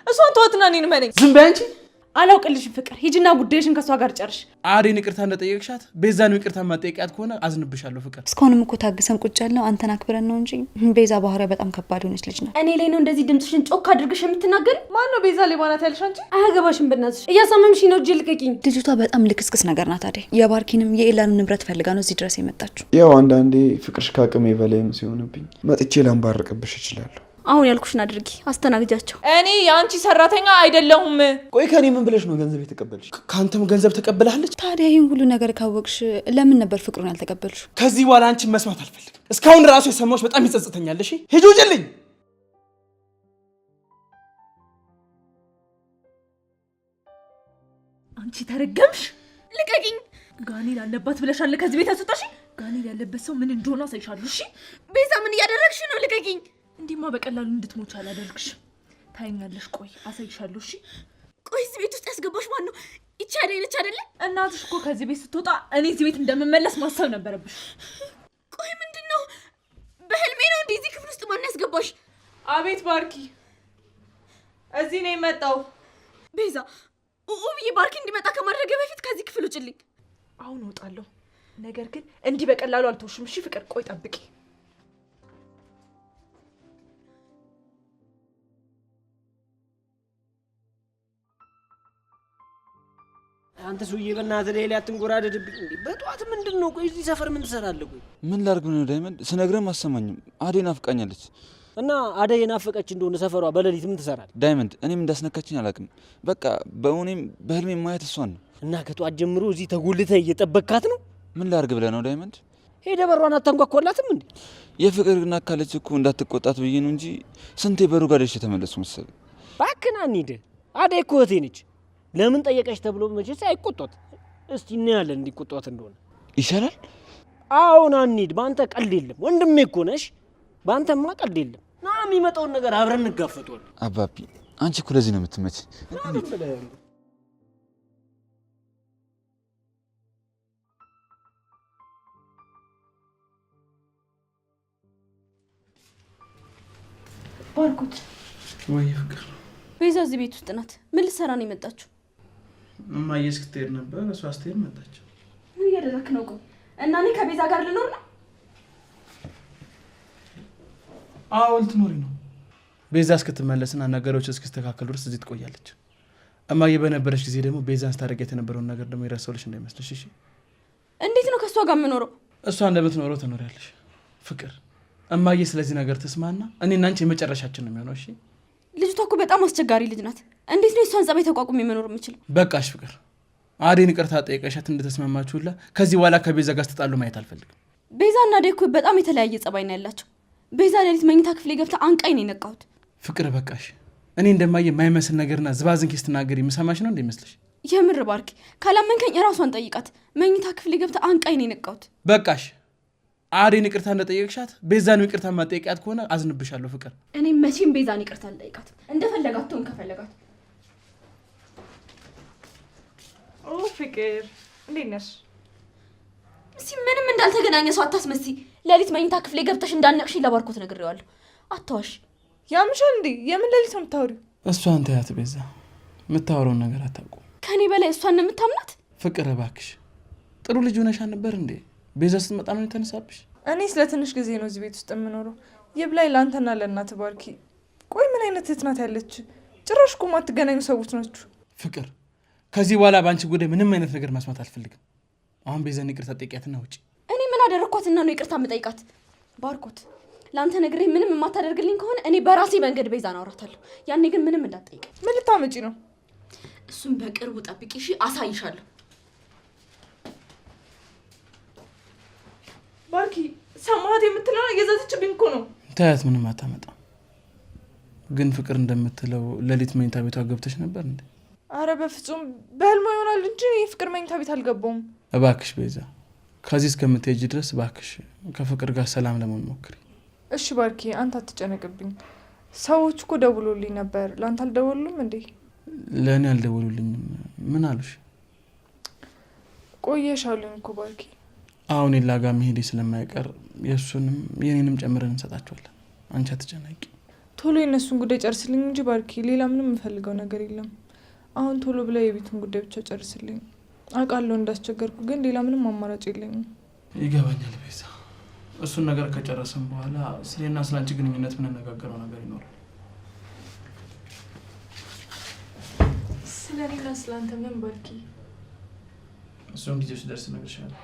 እሷን ተወትና እኔን መነኝ። ዝም በይ አንቺ። አላውቅልሽም ፍቅር፣ ሂጂና ጉዳይሽን ከሷ ጋር ጨርሽ። አዴን ይቅርታ እንደጠየቅሻት ቤዛን ይቅርታ ማጠየቂያት ከሆነ አዝንብሻለሁ ፍቅር። እስካሁንም እኮ ታግሰን ቁጭ ያልነው አንተን አክብረን ነው እንጂ ቤዛ ባህሪያ በጣም ከባድ ሆነች ልጅ ናት። እኔ ላይ ነው እንደዚህ ድምፅሽን ጮክ አድርገሽ የምትናገሪ? ማን ነው ቤዛ ሌባ ናት ያልሽ አንቺ? አያገባሽም በእናትሽ፣ እያሳመምሽ ነው። እጅ ልቀቂኝ። ልጅቷ በጣም ልክስክስ ነገር ናት። አዴ የባርኪንም የኤላንም ንብረት ፈልጋ ነው እዚህ ድረስ የመጣችው። ያው አንዳንዴ ፍቅርሽ ከአቅሜ በላይም ሲሆንብኝ መጥቼ ላንባርቅብሽ እችላለሁ። አሁን ያልኩሽን አድርጊ፣ አስተናግጃቸው። እኔ የአንቺ ሰራተኛ አይደለሁም። ቆይ ከኔ ምን ብለሽ ነው ገንዘብ የተቀበልሽ? ከአንተም ገንዘብ ተቀብላለች። ታዲያ ይህን ሁሉ ነገር ካወቅሽ ለምን ነበር ፍቅሩን ያልተቀበልሽ? ከዚህ በኋላ አንቺን መስማት አልፈልግም። እስካሁን ራሱ የሰማሁሽ በጣም ይጸጽተኛል። እሺ ሂጂ ውጭልኝ። አንቺ ተረገምሽ! ልቀቂኝ! ጋኔል አለባት ብለሻል። ከዚህ ቤት አስወጣሽ። ጋኔል ያለበት ሰው ምን እንደሆነ አሳይሻለሁ። እሺ ቤዛ፣ ምን እያደረግሽ ነው? ልቀቂኝ! እንዲህማ በቀላሉ እንድትሞች አላደርግሽም። ታይኛለሽ። ቆይ አሳይሻለሁ። እሺ ቆይ እዚህ ቤት ውስጥ ያስገባሽ ማን ነው? ይቺ አደይ ነች አይደለ? እናትሽ እኮ ከዚህ ቤት ስትወጣ እኔ እዚህ ቤት እንደምመለስ ማሰብ ነበረብሽ። ቆይ ምንድነው? በህልሜ ነው እንዴ እዚህ ክፍል ውስጥ ማን ያስገባሽ? አቤት ባርኪ፣ እዚህ ነው የመጣው። ቤዛ ብዬ ባርኪ እንዲመጣ ከማድረግ በፊት ከዚህ ክፍል ውጭልኝ። አሁን እወጣለሁ፣ ነገር ግን እንዲህ በቀላሉ አልተውሽም። እሺ ፍቅር፣ ቆይ ጠብቂ። አንተ ሰውዬ በእናትህ ላይ አትንጎራደድብኝ እንዴ! በጧት ምንድነው? ቆይ እዚህ ሰፈር ምን ትሰራለህ? ቆይ ምን ላድርግ ነው ዳይመንድ? ስነግረም አሰማኝም። አደይ ናፍቃኛለች። እና አደይ የናፈቀች እንደሆነ ሰፈሯ በሌሊት ምን ትሰራለህ? ዳይመንድ እኔም እንዳስነካችኝ አላውቅም። በቃ በእውኔም በህልሜ ማየት እሷን ነው። እና ከጧት ጀምሮ እዚህ ተጎልተህ እየጠበቅካት ነው? ምን ላድርግ ብለህ ነው ዳይመንድ? ሄደህ በሯን አታንኳኳላትም እንዴ? የፍቅር ናካለች እኮ እንዳትቆጣት ብዬ ነው እንጂ ስንቴ በሩ ጋር ደርሼ ተመለስኩ መሰለኝ። እባክህ ና እንሂድ። አደይ እኮ እህቴ ነች። ለምን ጠየቀሽ ተብሎ መቼስ አይቆጣት። እስቲ እናያለን እንዲቆጣት እንደሆነ ይሻላል። አሁን አንሂድ። ባንተ ቀልድ የለም። ወንድሜ እኮ ነሽ። ባንተማ ቀልድ የለም። ና የሚመጣውን ነገር አብረን እንጋፈጣለን። አባቢ አንቺ እኮ ለዚህ ነው የምትመች። ባርኮት ወይ ፍቅር፣ ቤዛ እዚህ ቤት ውስጥ ናት። ምን ልትሰራ ነው የመጣችው? እማዬ እስክትሄድ ነበር፣ እሷ ስትሄድ መጣች። ምን እያደረክ ነው? ቆይ እና እኔ ከቤዛ ጋር ልኖር ነው? አዎ ልትኖሪ ነው። ቤዛ እስክትመለስና ነገሮች እስኪስተካከሉ ድረስ እዚህ ትቆያለች። እማዬ በነበረች ጊዜ ደግሞ ቤዛን ስታደርጊያት የነበረውን ነገር ደግሞ የረሳሁልሽ እንዳይመስልሽ። እሺ እንዴት ነው ከእሷ ጋር የምኖረው? እሷ እንደምትኖረው ትኖሪያለሽ ፍቅር። እማዬ ስለዚህ ነገር ትስማና እኔና አንቺ የመጨረሻችን ነው የሚሆነው። እሺ ልጅቷ እኮ በጣም አስቸጋሪ ልጅ ናት። እንዴት ነው እሷን ጸባይ ተቋቁሜ መኖር የምችለው? በቃሽ ፍቅር፣ አዴን ይቅርታ ጠይቀሻት እንደተስማማችሁላ ከዚህ በኋላ ከቤዛ ጋር ስትጣሉ ማየት አልፈልግም። ቤዛ እና አዴ እኮ በጣም የተለያየ ጸባይ ነው ያላቸው። ቤዛ ሌሊት መኝታ ክፍሌ ገብታ አንቃኝ ነው የነቃሁት። ፍቅር በቃሽ። እኔ እንደማየ የማይመስል ነገርና ዝባዝንኪ ስትናገሪ የምሰማሽ ነው እንደሚመስልሽ? የምር ባርኪ፣ ካላመንከኝ እራሷን ጠይቃት። መኝታ ክፍሌ ገብታ አንቃኝ ነው የነቃሁት። በቃሽ። አዴን ይቅርታ እንደጠየቅሻት ቤዛን ይቅርታ ማጠየቂያት ከሆነ አዝንብሻለሁ ፍቅር። እኔ መቼም ቤዛን ይቅርታ አልጠይቃት። እንደፈለጋት ትሆን ከፈለጋት። ኦ ፍቅር፣ እንዴት ነሽ? እስኪ ምንም እንዳልተገናኘ ሰው አታስመሲ። ሌሊት መኝታ ክፍሌ ገብተሽ እንዳነቅሽ ለባርኮት ነግሬዋለሁ። አታዋሽ። ያምሻል እንዴ? የምን ሌሊት ነው የምታወሪው? እሷን ተያት ቤዛ፣ የምታወራውን ነገር አታውቁም። ከኔ በላይ እሷን ነው የምታምናት? ፍቅር እባክሽ፣ ጥሩ ልጅ ሆነሽ ነበር እንዴ? ቤዛ ስትመጣ ነው የተነሳብሽ? እኔ ስለ ትንሽ ጊዜ ነው እዚህ ቤት ውስጥ የምኖረው። ይብላኝ ለአንተና ለእናት ባርኪ። ቆይ ምን አይነት እህት ናት ያለች? ጭራሽ እኮ የማትገናኙ ሰዎች ናችሁ። ፍቅር፣ ከዚህ በኋላ በአንቺ ጉዳይ ምንም አይነት ነገር መስማት አልፈልግም። አሁን ቤዛን ይቅርታ ጠይቂያትና ውጪ። እኔ ምን አደረኳትና ነው ይቅርታ የምጠይቃት? ባርኮት፣ ለአንተ ነግሬ ምንም የማታደርግልኝ ከሆነ እኔ በራሴ መንገድ ቤዛን አውራታለሁ። ያኔ ግን ምንም እንዳትጠይቅ። ምን ልታመጪ ነው? እሱም በቅርቡ ጠብቂ እሺ? አሳይሻለሁ። ባርኪ፣ ሰማሃት የምትለው እየዛተችብኝ እኮ ነው። ታያት፣ ምንም አታመጣም። ግን ፍቅር እንደምትለው ሌሊት መኝታ ቤቷ ገብተሽ ነበር እንዴ? አረ በፍጹም በህልማ ይሆናል እንጂ የፍቅር መኝታ ቤት አልገባውም። እባክሽ ቤዛ፣ ከዚህ እስከምትሄጂ ድረስ እባክሽ ከፍቅር ጋር ሰላም ለመሆን ሞክሪ። እሺ ባርኪ፣ አንተ አትጨነቅብኝ። ሰዎች እኮ ደውሎልኝ ነበር። ለአንተ አልደወሉም እንዴ? ለእኔ አልደወሉልኝም። ምን አሉሽ? ቆየሽ አሉኝ እኮ ባርኪ። አሁን ሌላ ጋር መሄዴ ስለማይቀር የእሱንም የኔንም ጨምረን እንሰጣቸዋለን። አንቺ አትጨናቂ። ቶሎ የነሱን ጉዳይ ጨርስልኝ እንጂ ባርኪ፣ ሌላ ምንም የምፈልገው ነገር የለም። አሁን ቶሎ ብላ የቤቱን ጉዳይ ብቻ ጨርስልኝ። አውቃለሁ እንዳስቸገርኩ፣ ግን ሌላ ምንም አማራጭ የለኝም። ይገባኛል ቤዛ። እሱን ነገር ከጨረስን በኋላ ስለና ስላንቺ ግንኙነት የምንነጋገረው ነገር ይኖራል። ስለኔና ስላንተ ምን ባርኪ? እሱን ጊዜው ሲደርስ እነግርሻለሁ።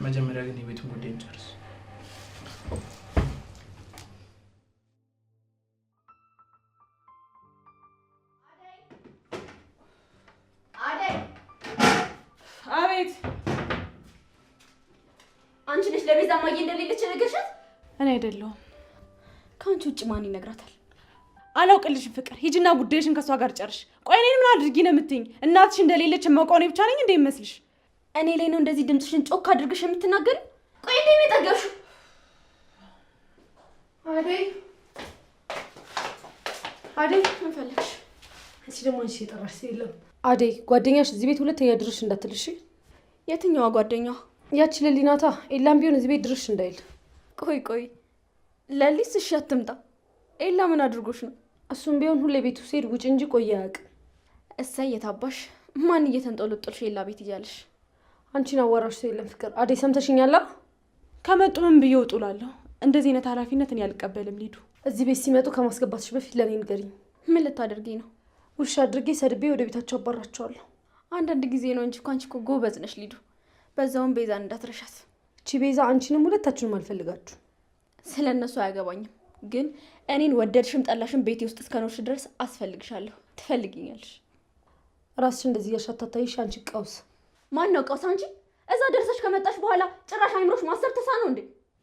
መጀመሪያ ግን የቤቱን ጉዳይ እንጨርስ። አቤት። አንቺ ነሽ ለቤዛ ማየ እንደሌለች ነገርሻት? እኔ አይደለሁም። ከአንቺ ውጭ ማን ይነግራታል? አላውቅልሽም ፍቅር፣ ሂጂና ጉዳይሽን ከሷ ጋር ጨርሽ። ቆይ እኔን ምን አድርጊ ነው የምትይኝ? እናትሽ እንደሌለች የማውቀው እኔ ብቻ ነኝ እንደ ይመስልሽ? እኔ ላይ ነው እንደዚህ ድምፅሽን ጮክ አድርገሽ የምትናገሪ? ቆይ እንዴ ነው የጠገብሽው? አደይ ምን ፈለግሽ? አንቺ ደግሞ አንቺ የጠራሽ የለም። አደይ ጓደኛሽ እዚህ ቤት ሁለተኛ ድርሽ እንዳትልሽ። የትኛዋ ጓደኛዋ? ያቺ ለሊናታ። ኤላም ቢሆን እዚህ ቤት ድርሽ እንዳይል። ቆይ ለሊስ እሺ አትምጣ። ኤላ ምን አድርጎሽ ነው? እሱም ቢሆን ሁሌ ቤቱ ሲሄድ ውጭ እንጂ ቆየ አያውቅም። እሰይ የታባሽ። ማን እየተንጦለጦልሽ ኤላ ቤት እያለሽ? አንቺን አዋራሽ ሰው የለም ፍቅር። አደይ ሰምተሽኛላ? ከመጡ ምን ብዬ እውጡላለሁ? እንደዚህ አይነት ኃላፊነት እኔ አልቀበልም። ሊዱ እዚህ ቤት ሲመጡ ከማስገባትሽ በፊት ለኔ ንገሪኝ። ምን ልታደርጊ ነው? ውሻ አድርጌ ሰድቤ ወደ ቤታቸው አባራቸዋለሁ። አንዳንድ ጊዜ ነው እንጂ አንቺ እኮ ጎበዝ ነሽ ሊዱ። በዛውም ቤዛን እንዳትረሻት። እቺ ቤዛ አንቺንም ሁለታችሁንም አልፈልጋችሁ። ስለ እነሱ አያገባኝም፣ ግን እኔን ወደድሽም ጠላሽም ቤቴ ውስጥ እስከኖርሽ ድረስ አስፈልግሻለሁ። ትፈልጊኛለሽ። ራስሽ እንደዚህ እያሻታታይሽ አንቺ ቀውስ። ማን ነው ቀውስ? አንቺ እዛ ደርሰሽ ከመጣሽ በኋላ ጭራሽ አይምሮሽ ማሰብ ተሳነው እንዴ?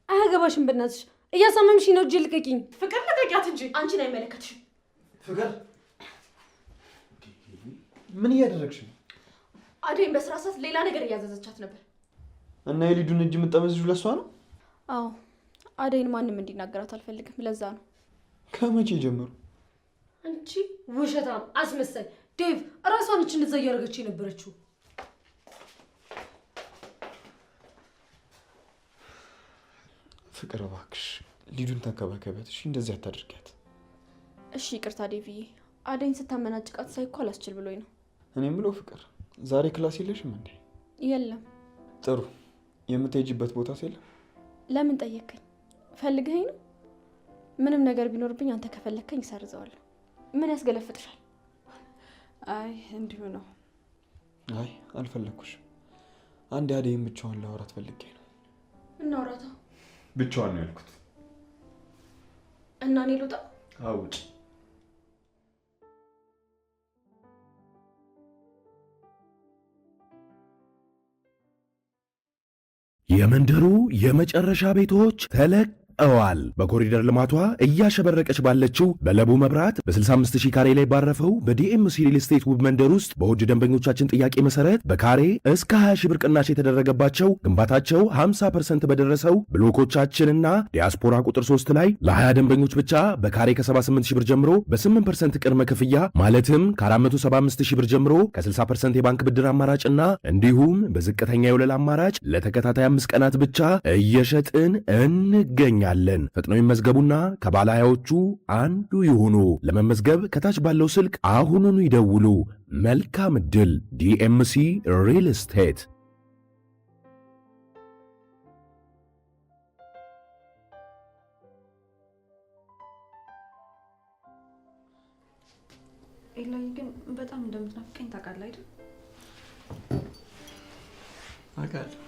አያገባሽም። በእናትሽ እያሳመምሽ ነው። እጅ ልቀቂኝ። ፍቅር ልቀቂያት እንጂ። አንቺን አይመለከትሽም። ፍቅር ምን እያደረግሽ ነው? አደይን በስራ ሰዓት ሌላ ነገር እያዘዘቻት ነበር። እና የሊዱን እጅ የምጠመዝዡ ለሷ ነው? አዎ፣ አደይን ማንም እንዲናገራት አልፈልግም። ለዛ ነው። ከመቼ ጀምሮ? አንቺ ውሸታም አስመሳይ ዴቭ፣ እራሷን እቺ እንደዛ እያደረገች የነበረችው። ፍቅር እባክሽ ሊዱን ተንከባከቢያት እሺ፣ እንደዚህ አታድርጊያት። እሺ ይቅርታ ዴቪዬ፣ አደይን ስታመናጭቃት ሳይኮ አላስችል ብሎኝ ነው። እኔም ብሎ ፍቅር ዛሬ ክላስ የለሽም እንዴ? የለም። ጥሩ። የምትሄጂበት ቦታ የለም? ለምን ጠየከኝ? ፈልገኸኝ ነው? ምንም ነገር ቢኖርብኝ አንተ ከፈለከኝ እሰርዘዋለሁ። ምን ያስገለፍጥሻል? አይ እንዲሁ ነው። አይ አልፈለኩሽም። አንድ አደይን ብቻዋን ላወራት ፈልጌ ነው። እናውራታ። ብቻዋን ነው ያልኩት። እና እኔ ልውጣ? አውጭ። የመንደሩ የመጨረሻ ቤቶች ተለቀዋል። በኮሪደር ልማቷ እያሸበረቀች ባለችው በለቡ መብራት በ65000 ካሬ ላይ ባረፈው በዲኤምሲ ሪል ስቴት ውብ መንደር ውስጥ በውድ ደንበኞቻችን ጥያቄ መሰረት በካሬ እስከ 20,000 ብር ቅናሽ የተደረገባቸው ግንባታቸው 50% በደረሰው ብሎኮቻችንና ዲያስፖራ ቁጥር 3 ላይ ለ20 ደንበኞች ብቻ በካሬ ከ78000 ብር ጀምሮ በ8% ቅድመ ክፍያ ማለትም ከ475000 ብር ጀምሮ ከ60% የባንክ ብድር አማራጭና እንዲሁም በዝቅተኛ የወለል አማራጭ ለተከታታይ 5 ቀናት ብቻ እየሸጥን እንገኛለን። ፈጥነው ይመዝገቡና ከባለ 20ዎቹ አንዱ ይሁኑ። ለመመዝገብ ከታች ባለው ስልክ አሁኑኑ ይደውሉ። መልካም ዕድል። ዲኤምሲ ሪል ስቴት። ኤላይ ግን በጣም እንደምትናፍቀኝ ታውቃለህ አይደል? አውቃለሁ።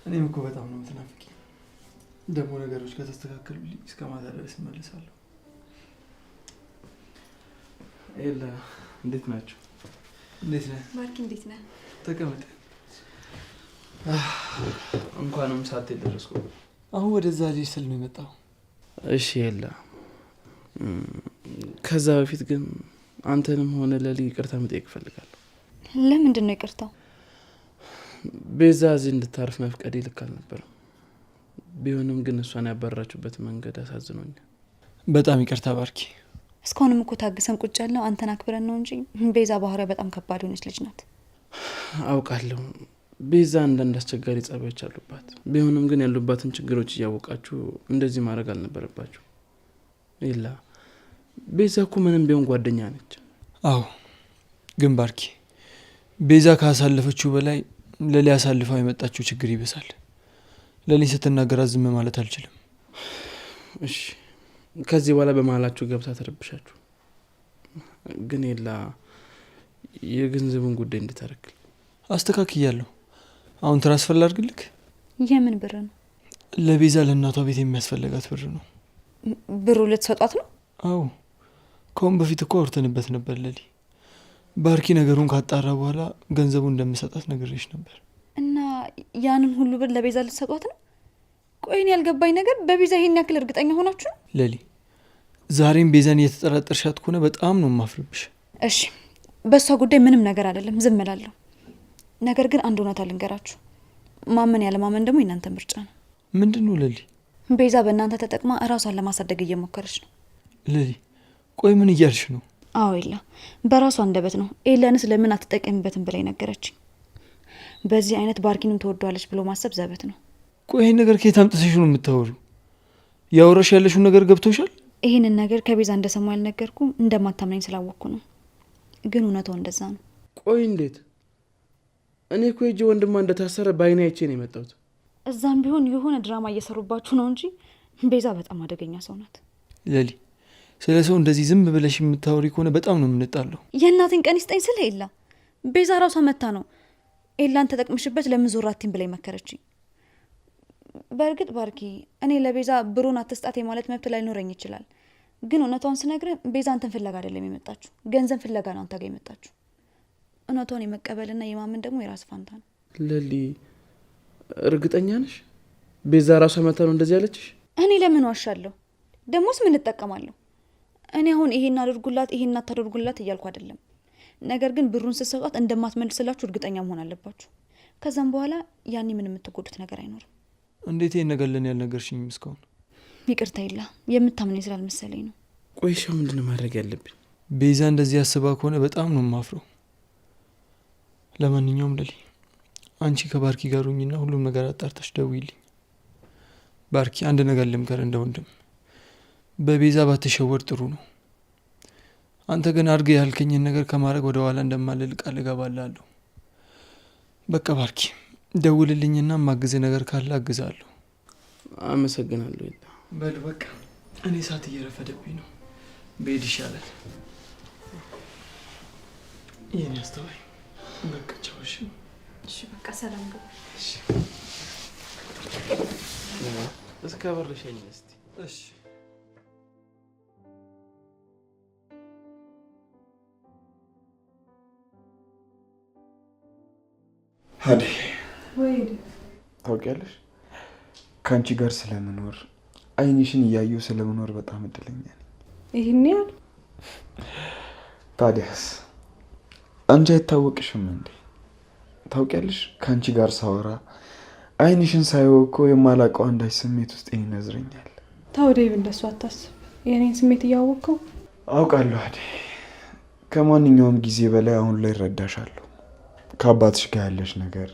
እኔም እኮ በጣም ነው የምትናፍቀኝ። ደግሞ ነገሮች ከተስተካከሉልኝ እስከ ማታ ድረስ እመለሳለሁ። ኤላ እንዴት ናቸው? እንዴት ነህ? ማርኪ እንዴት ነህ? ተቀመጥ። እንኳንም ሳትሄድ ደረስኩ። አሁን ወደዛ ልጅ ስል ነው የመጣው። እሺ ኤላ፣ ከዛ በፊት ግን አንተንም ሆነ ለሊ ይቅርታ መጠየቅ እፈልጋለሁ። ለምንድን ነው ይቅርታው? ቤዛ እዚህ እንድታርፍ መፍቀዴ ልክ አልነበረም። ቢሆንም ግን እሷን ያባረራችሁበት መንገድ አሳዝኖኛል። በጣም ይቅርታ ባርኪ። እስካሁንም እኮ ታግሰን ቁጭ ያልነው አንተን አክብረን ነው እንጂ ቤዛ ባህሪያ በጣም ከባድ የሆነች ልጅ ናት። አውቃለሁ። ቤዛ አንዳንድ አስቸጋሪ ጸባዮች አሉባት። ቢሆንም ግን ያሉባትን ችግሮች እያወቃችሁ እንደዚህ ማድረግ አልነበረባችሁ። ኤላ፣ ቤዛ እኮ ምንም ቢሆን ጓደኛ ነች። አዎ ግን ባርኪ ቤዛ ካሳለፈችው በላይ ለሊ አሳልፈው የመጣችው ችግር ይበሳል። ለሊ ስትናገራት ዝም ማለት አልችልም። እሺ ከዚህ በኋላ በመሀላችሁ ገብታ ተረብሻችሁ ግን የላ የገንዘቡን ጉዳይ እንድታረክል አስተካክያለሁ። አሁን ትራንስፈር ላድርግልክ? የምን ብር ነው? ለቤዛ ለእናቷ ቤት የሚያስፈልጋት ብር ነው። ብሩ ልትሰጧት ነው? አዎ ከሁን በፊት እኮ አውርተንበት ነበር ለሊ። ባርኪ ነገሩን ካጣራ በኋላ ገንዘቡን እንደምሰጣት ነግሬሽ ነበር። እና ያንን ሁሉ ብር ለቤዛ ልትሰጧት ነው? ቆይን ያልገባኝ ነገር በቤዛ ይሄን ያክል እርግጠኛ ሆናችሁ ነው? ለሊ ዛሬም ቤዛን እየተጠራጠርሻት ከሆነ በጣም ነው ማፍርብሽ። እሺ በሷ ጉዳይ ምንም ነገር አይደለም፣ ዝም እላለሁ። ነገር ግን አንድ እውነት ልንገራችሁ፣ ማመን ያለ ማመን ደግሞ የእናንተ ምርጫ ነው። ምንድነው ለሊ? ቤዛ በእናንተ ተጠቅማ እራሷን ለማሳደግ እየሞከረች ነው። ለሊ ቆይ ምን እያልሽ ነው? አዎ ኤላ በራሷ አንደበት ነው ኤላንስ ለምን አትጠቀምበትም ብላ ነገረችኝ። በዚህ አይነት ባርኪንም ትወደዋለች ብሎ ማሰብ ዘበት ነው። ቆይ ይሄን ነገር ከየት አምጥተሽ ነው የምታወሪው? ያወራሽ ያለሽው ነገር ገብቶሻል? ይሄንን ነገር ከቤዛ እንደሰማ ያልነገርኩ እንደማታምነኝ ስላወቅኩ ነው። ግን እውነታው እንደዛ ነው። ቆይ እንዴት? እኔ እኮ ሂጄ ወንድሟ እንደታሰረ በአይኔ አይቼ ነው የመጣሁት። እዛም ቢሆን የሆነ ድራማ እየሰሩባችሁ ነው እንጂ ቤዛ በጣም አደገኛ ሰው ናት። ለሊ ስለ ሰው እንደዚህ ዝም ብለሽ የምታወሪ ከሆነ በጣም ነው የምንጣለው። የእናቴን ቀን ይስጠኝ ስለ ኤላ ቤዛ ራሷ መታ ነው ኤላን ተጠቅምሽበት ለምን ዞር አትይም ብላ መከረችኝ። በእርግጥ ባርኪ እኔ ለቤዛ ብሩን አትስጣት የማለት መብት ላይኖረኝ ይችላል። ግን እውነቷን ስነግርህ ቤዛ አንተን ፍለጋ አይደለም የመጣችሁ፣ ገንዘብ ፍለጋ ነው አንተ ጋር የመጣችሁ። እውነቷን የመቀበልና የማመን ደግሞ የራስ ፋንታ ነው። ለሊ እርግጠኛ ነሽ ቤዛ ራሷ መታ ነው እንደዚህ ያለችሽ? እኔ ለምን ዋሻለሁ? ደሞስ ምን እጠቀማለሁ? እኔ አሁን ይሄን አድርጉላት ይሄን አታድርጉላት እያልኩ አይደለም። ነገር ግን ብሩን ስትሰጧት እንደማትመልስላችሁ እርግጠኛ መሆን አለባችሁ። ከዛም በኋላ ያኔ ምን የምትጎዱት ነገር አይኖርም። እንዴት ይሄን ነገር ለኔ ያልነገርሽኝም እስካሁን? ይቅርታ ይላ የምታምነኝ ስላልመሰለኝ ነው። ቆይ ሻው ምንድነው ማድረግ ያለብኝ? ቤዛ እንደዚህ ያስባ ከሆነ በጣም ነው የማፍረው። ለማንኛውም ለሊ አንቺ ከባርኪ ጋር ሁኚና ሁሉም ነገር አጣርተሽ ደውይልኝ። ባርኪ አንድ ነገር ልምከር እንደ ወንድም፣ በቤዛ ባትሸወድ ጥሩ ነው። አንተ ግን አድርገ ያልከኝን ነገር ከማድረግ ወደ ኋላ እንደማልል ቃል እገባላለሁ። በቃ ባርኪ ደውልልኝና ማግዝ ነገር ካለ አግዛለሁ። አመሰግናለሁ። በል በቃ እኔ ሰዓት እየረፈደብኝ ነው፣ ብሄድ ይሻላል። ይሄን ያስተዋይ በቃ ቻውሽ። እሺ በቃ ሰላም ገባ። እሺ እስከ በርሸኝ እስቲ። እሺ አዴ ወይ ታውቂያለሽ፣ ከአንቺ ጋር ስለምኖር አይንሽን እያየሁ ስለምኖር በጣም እድለኛ ነኝ። ይህን ያህል ታዲያስ አንቺ አይታወቅሽም እንዴ? ታውቂያለሽ፣ ከአንቺ ጋር ሳወራ አይንሽን ሳየው እኮ የማላውቀው አንዳች ስሜት ውስጥ ይነዝረኛል። ተው ዴቭ፣ እንደሱ አታስብ። የኔን ስሜት እያወቅከው። አውቃለሁ አዴ፣ ከማንኛውም ጊዜ በላይ አሁን ላይ እረዳሻለሁ። ከአባትሽ ጋር ያለሽ ነገር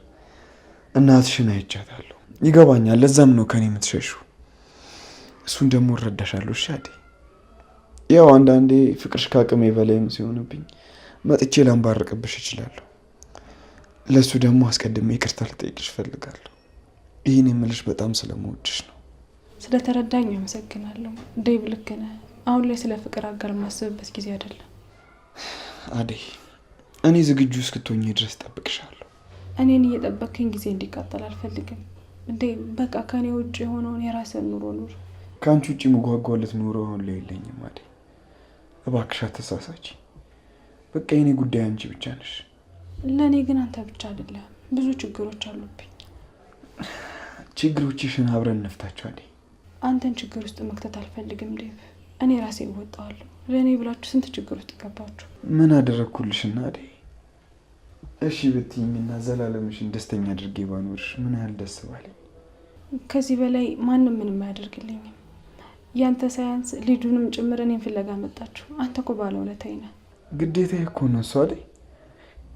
እናትሽን አይቻታለሁ፣ ይገባኛል። ለዛም ነው ከኔ የምትሸሹ። እሱን ደግሞ እረዳሻለሁ። እሺ አዴ፣ ያው አንዳንዴ ፍቅርሽ ከአቅሜ በላይም ሲሆንብኝ መጥቼ ላንባርቅብሽ እችላለሁ። ለሱ ደግሞ አስቀድሜ ይቅርታ ልጠይቅሽ እፈልጋለሁ። ይህን የምልሽ በጣም ስለምወድሽ ነው። ስለተረዳኝ አመሰግናለሁ ዴቭ። ልክ ነህ። አሁን ላይ ስለ ፍቅር አጋር የማስብበት ጊዜ አይደለም። አዴ፣ እኔ ዝግጁ እስክትሆኚ ድረስ ጠብቅሻለሁ። እኔን እየጠበቅከኝ ጊዜ እንዲቃጠል አልፈልግም ዴቭ። በቃ ከኔ ውጭ የሆነውን የራስን ኑሮ ኑር። ከአንቺ ውጭ መጓጓለት ኑሮ አሁን ላይ የለኝም አዴ። እባክሽ አትሳሳች። በቃ የኔ ጉዳይ አንቺ ብቻ ነሽ። ለእኔ ግን አንተ ብቻ አይደለም፣ ብዙ ችግሮች አሉብኝ። ችግሮችሽን አብረን እንፍታቸው አዴ። አንተን ችግር ውስጥ መክተት አልፈልግም ዴቭ። እኔ ራሴ እወጣዋለሁ። ለእኔ ብላችሁ ስንት ችግር ውስጥ ገባችሁ። ምን አደረግኩልሽና አዴ? እሺ ብትይኝና ዘላለምሽን ደስተኛ አድርጌ ባኖርሽ ምን ያህል ደስ ባለኝ። ከዚህ በላይ ማንም ምንም አያደርግልኝም። ያንተ ሳያንስ ልጁንም ጭምር እኔን ፍለጋ መጣችሁ። አንተ እኮ ባለውለታዬ ነህ። ግዴታ እኮ ነው እሱ አይደል?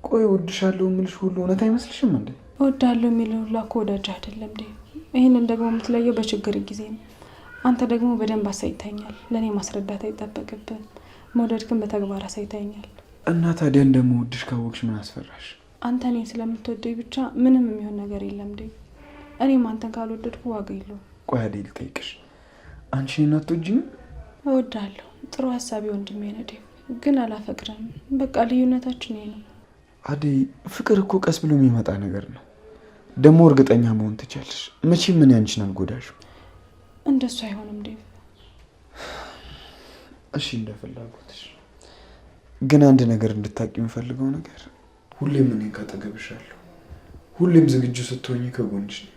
ቆይ እወድሻለሁ የምልሽ ሁሉ እውነት አይመስልሽም እንዴ? እወዳለሁ የሚለው ሁላ እኮ ወዳጅ አይደለም ዴቭ። ይህንን ደግሞ የምትለየው በችግር ጊዜ ነው። አንተ ደግሞ በደንብ አሳይተኛል። ለእኔ ማስረዳት አይጠበቅብን። መውደድክን በተግባር አሳይተኛል። እና ታዲያ እንደምወድሽ ካወቅሽ ምን አስፈራሽ? አንተ እኔን ስለምትወደኝ ብቻ ምንም የሚሆን ነገር የለም ዴቭ። እኔም አንተን ካልወደድኩ ዋጋ የለውም። ቆይ አደይ ልጠይቅሽ፣ አንቺ እኔን አትወጂኝም? እወዳለሁ። ጥሩ ሀሳቢ ወንድሜ ነህ ዴቭ፣ ግን አላፈቅርም። በቃ ልዩነታችን ይሄ ነው። አደይ ፍቅር እኮ ቀስ ብሎ የሚመጣ ነገር ነው። ደግሞ እርግጠኛ መሆን ትችያለሽ። መቼም ምን ያንቺን አልጎዳሽም። እንደሱ አይሆንም ዴቭ። እሺ እንደ ፍላጎትሽ። ግን አንድ ነገር እንድታቂ የምፈልገው ነገር ሁሌም እኔ ካጠገብሻለሁ። ሁሌም ዝግጁ ስትሆኚ ከጎንሽ ነኝ።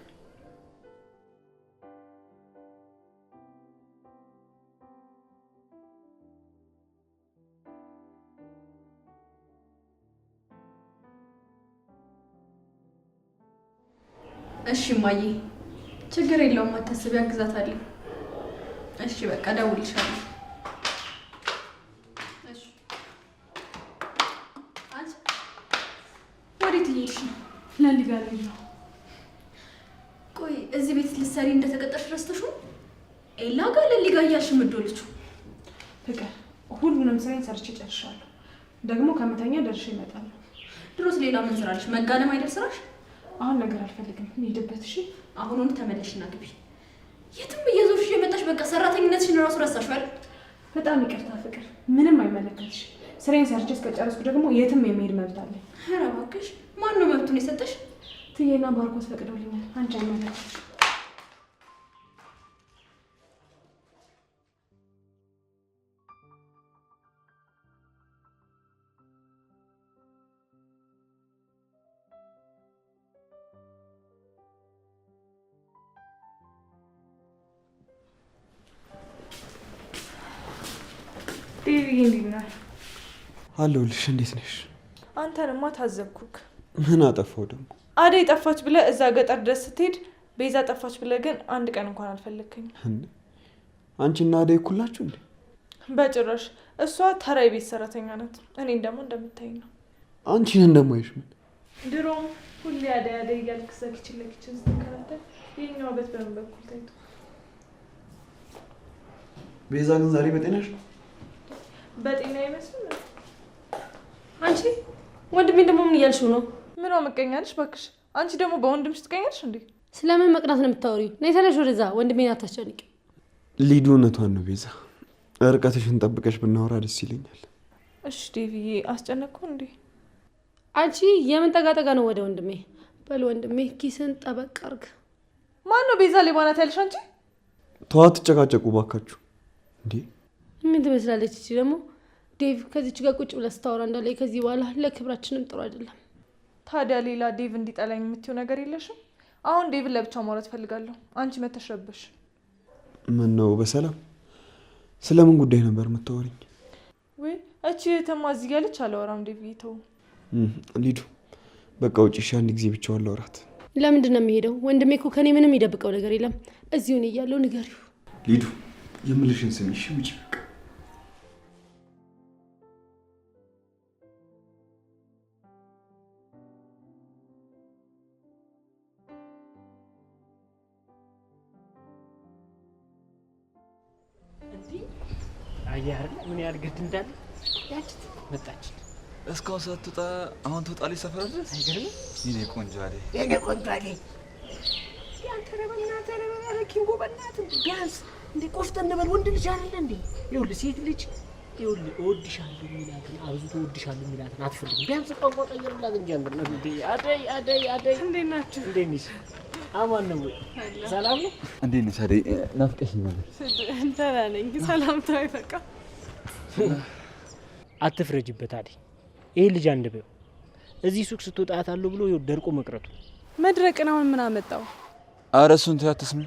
እሺ እማዬ፣ ችግር የለውም አታስቢ፣ አግዛታለሁ። እሺ በቃ እደውልልሻለሁ። እሺ አንቺ ወዴት እየሄድሽ ነው? ለሊ ጋር ነው። ቆይ እዚህ ቤት ልትሰሪ እንደተቀጠርሽ ረስተሽው? ኤላ ጋር ለሊ ጋር እያልሽ የምትዶልችው? ፍቅር፣ ሁሉንም ስራዬን ሰርቼ ጨርሻለሁ። ደግሞ ከመተኛ ደርሼ እመጣለሁ። ድሮስ ሌላ ምን ስራልሽ? መጋደም አይደል ስራሽ? አሁን ነገር አልፈልግም፣ እንሂድበት። እሺ አሁኑን ተመለሽና ግቢ። የትም እየዞርሽ የመጣሽ በቃ ሰራተኝነትሽን ራሱ ረሳሽ አይደል? በጣም ይቅርታ ፍቅር፣ ምንም አይመለከትሽ። ስራዬን ሰርቼ እስከጨረስኩ ደግሞ የትም የሚሄድ መብት አለኝ። ኧረ እባክሽ፣ ማን ነው መብቱን የሰጠሽ? ትዬና ባርኮት ፈቅደውልኛል። አንቺ አይመለከትሽ። ዴቪዬ እንዴት ነህ? አለሁልሽ። እንዴት ነሽ? አንተንማ ታዘብኩክ። ምን አጠፋው ደግሞ? አደይ ጠፋች ብለህ እዛ ገጠር ድረስ ስትሄድ፣ ቤዛ ጠፋች ብለህ ግን አንድ ቀን እንኳን አልፈለግከኝም። አንቺና አደይ እኩል ናችሁ እንዴ? በጭራሽ። እሷ ተራ የቤት ሰራተኛ ናት። እኔን ደግሞ እንደምታይ ነው። አንቺን እንደማይሽ ምን? ድሮም ሁሌ አደይ አደይ እያልክ እዛ ኪችን ለኪችን ስትከራተል የኛው ቤት በምን በኩል ታይቶ? ቤዛ ግን ዛሬ በጤናሽ ነው? በጤና ይመስል። አንቺ ወንድሜ ደግሞ ምን እያልሽው ነው? ምኗ መቀኛለሽ ባክሽ? አንቺ ደግሞ በወንድምሽ ትቀኛለሽ እንዴ? ስለምን መቅናት ነው የምታወሪው? ነይ ተነሽ ወደዛ። ወንድሜን አታስጨንቂ። ሊዱ እውነቷን ነው ቤዛ። ርቀትሽን ጠብቀሽ ብናወራ ደስ ይለኛል። እሺ ዴቪዬ፣ አስጨነቅኩ እንዴ? አንቺ የምን ጠጋጠጋ ነው ወደ ወንድሜ? በል ወንድሜ ኪስን ጠበቅ አርግ። ማን ነው ቤዛ ሌባ ናት ያልሽ አንቺ? ተዋት፣ ትጨቃጨቁ ባካችሁ እንዴ። ምን ትመስላለች እቺ ደግሞ? ዴቭ ከዚች ጋር ቁጭ ብለህ ስታወራ እንዳለ ከዚህ በኋላ ለክብራችንም ጥሩ አይደለም። ታዲያ ሌላ ዴቭ እንዲጠላኝ የምትይው ነገር የለሽም? አሁን ዴቭን ለብቻው ማውራት ፈልጋለሁ። አንቺ መተሽረበሽ። ምን ነው በሰላም? ስለምን ጉዳይ ነበር የምታወሪኝ? ወይ እቺ ተማ እዚህ ያለች አላወራም። ዴቭ ይተው። ሊዱ በቃ ውጪ። እሺ አንድ ጊዜ ብቻዋን ላውራት። ለምንድን ነው የሚሄደው? ወንድሜ እኮ ከኔ ምንም ይደብቀው ነገር የለም። እዚሁ ነው እያለው ንገሪው። ሊዱ የምልሽን ስሚ እሺ? ውጪ በቃ። አየህ ምን ያህል ግድ እንዳለ። ያቺ መጣች እስካሁን ሳትወጣ አሁን ትወጣለች ሰፈር ድረስ። አይገርምም? የኔ ቆንጆ አይደል? የኔ ቆንጆ አይደል? ያንተ ረበናተ ኪንጎ በእናትህ ቢያንስ እንዴ ቆፍጠን በል። ወንድ ልጅ አይደለ እንዴ? ይኸውልህ ሴት ልጅ ይኸውልህ እወድሻለሁ የሚላትን አብዝቶ እወድሻለሁ የሚላትን አትፈልግም። ቢያንስ ቋንቋ ቀይርላት እንጂ አንተ ነው እንዴ? አደይ አደይ አደይ፣ እንዴት ናችሁ? እንዴት ነሽ? አማን ነው ወይ? ሰላም ነው? እንዴት ነሽ አደይ? ናፍቀሽኛል። ደህና ነኝ። ሰላምታው ይፈቃ። አትፍረጅበት አደይ። ይሄ ልጅ አንድ በው እዚህ ሱቅ ስትወጣት አለው ብሎ ደርቆ መቅረቱ መድረቅን አሁን ምን አመጣው? ኧረ እሱን ተይ አትስሚ።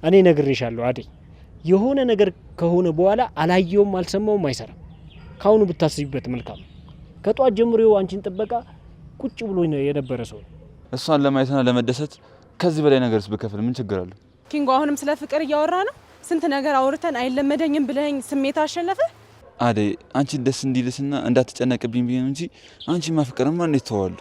እኔ ነግሬሻለሁ አደይ። የሆነ ነገር ከሆነ በኋላ አላየውም አልሰማውም አይሰራም። ካሁኑ ብታስቢበት መልካም። ከጧት ጀምሮ አንቺን ጥበቃ ቁጭ ብሎ የነበረ ሰው። እሷን ለማየትና ለመደሰት ከዚህ በላይ ነገርስ ብከፍል ምን ችግር አለ? ኪንጎ አሁንም ስለ ፍቅር እያወራ ነው። ስንት ነገር አውርተን አይለመደኝም ብለኝ ስሜት አሸነፈ። አደይ አንቺ ደስ እንዲልስና እንዳትጨነቅብኝ ብዬ ነው እንጂ አንቺ ማፍቀርማ እንዴት ተዋሉ?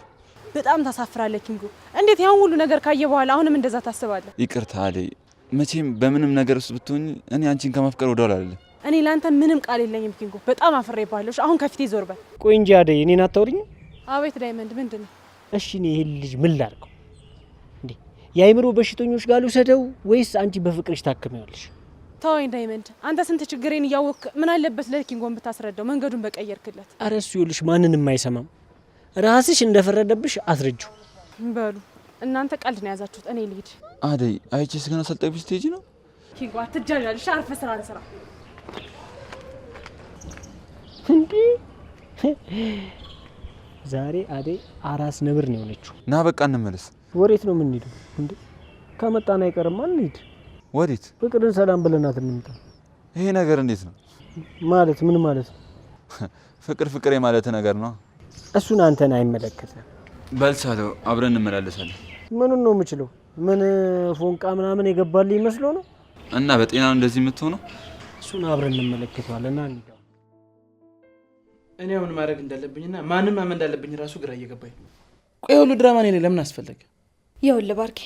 በጣም ታሳፍራለህ ኪንጎ። እንዴት ያን ሁሉ ነገር ካየ በኋላ አሁንም እንደዛ ታስባለህ? ይቅርታ አደይ፣ መቼም በምንም ነገር ውስጥ ብትሆኝ እኔ አንቺን ከማፍቀር ወደኋላ አይደለም። እኔ ላንተ ምንም ቃል የለኝም ኪንጎ፣ በጣም አፍሬብሃለሁ። አሁን ከፊቴ ዞር በል። ቆይ እንጂ አደይ እኔን አታውሪኝ? አቤት ዳይመንድ፣ ምንድን ነው? እሺ እኔ ይሄን ልጅ ምን ላድርገው እንዴ? የአይምሮ በሽተኞች ጋር ልውሰደው ወይስ አንቺ በፍቅርሽ ታክሚያለሽ? ተወኝ ዳይመንድ፣ አንተ ስንት ችግሬን እያወቅህ ምን አለበት ለኪንጎን ብታስረዳው፣ መንገዱን በቀየርክለት። ኧረ እሱ ይኸውልሽ ማንንም አይሰማም። ራስሽ እንደፈረደብሽ አስረጂው። በሉ እናንተ ቀልድ ነው ያዛችሁት፣ እኔ ልሂድ። አደይ አይቼስ ገና ሳልጠግብሽ ትሄጂ ነው? ኪንጎ አትጃጃልሽ፣ አርፈህ ስራህን ስራ። እንዴ ዛሬ አደይ አራስ ነብር ነው የሆነችው። ና በቃ እንመለስ። ወዴት ነው የምንሄደው? እንዴ ከመጣን አይቀርም እንሂድ። ወዴት? ፍቅርን ሰላም ብለናት እንምጣ። ይሄ ነገር እንዴት ነው ማለት? ምን ማለት ነው? ፍቅር ፍቅር የማለት ነገር ነው። እሱን አንተን አይመለከትም። በልሳለው አብረን እንመላለሳለን። ምኑን ነው የምችለው? ምን ፎንቃ ምናምን የገባልኝ መስሎ ነው? እና በጤናው እንደዚህ የምትሆነው? እሱን አብረን እንመለከተዋለን። አንዴ እኔ አሁን ማድረግ እንዳለብኝና ማንም ማመን እንዳለብኝ ራሱ ግራ እየገባኝ ነው። ቆይ ሁሉ ድራማ እኔ ለምን አስፈለገ? ይኸውልህ ባርኪ፣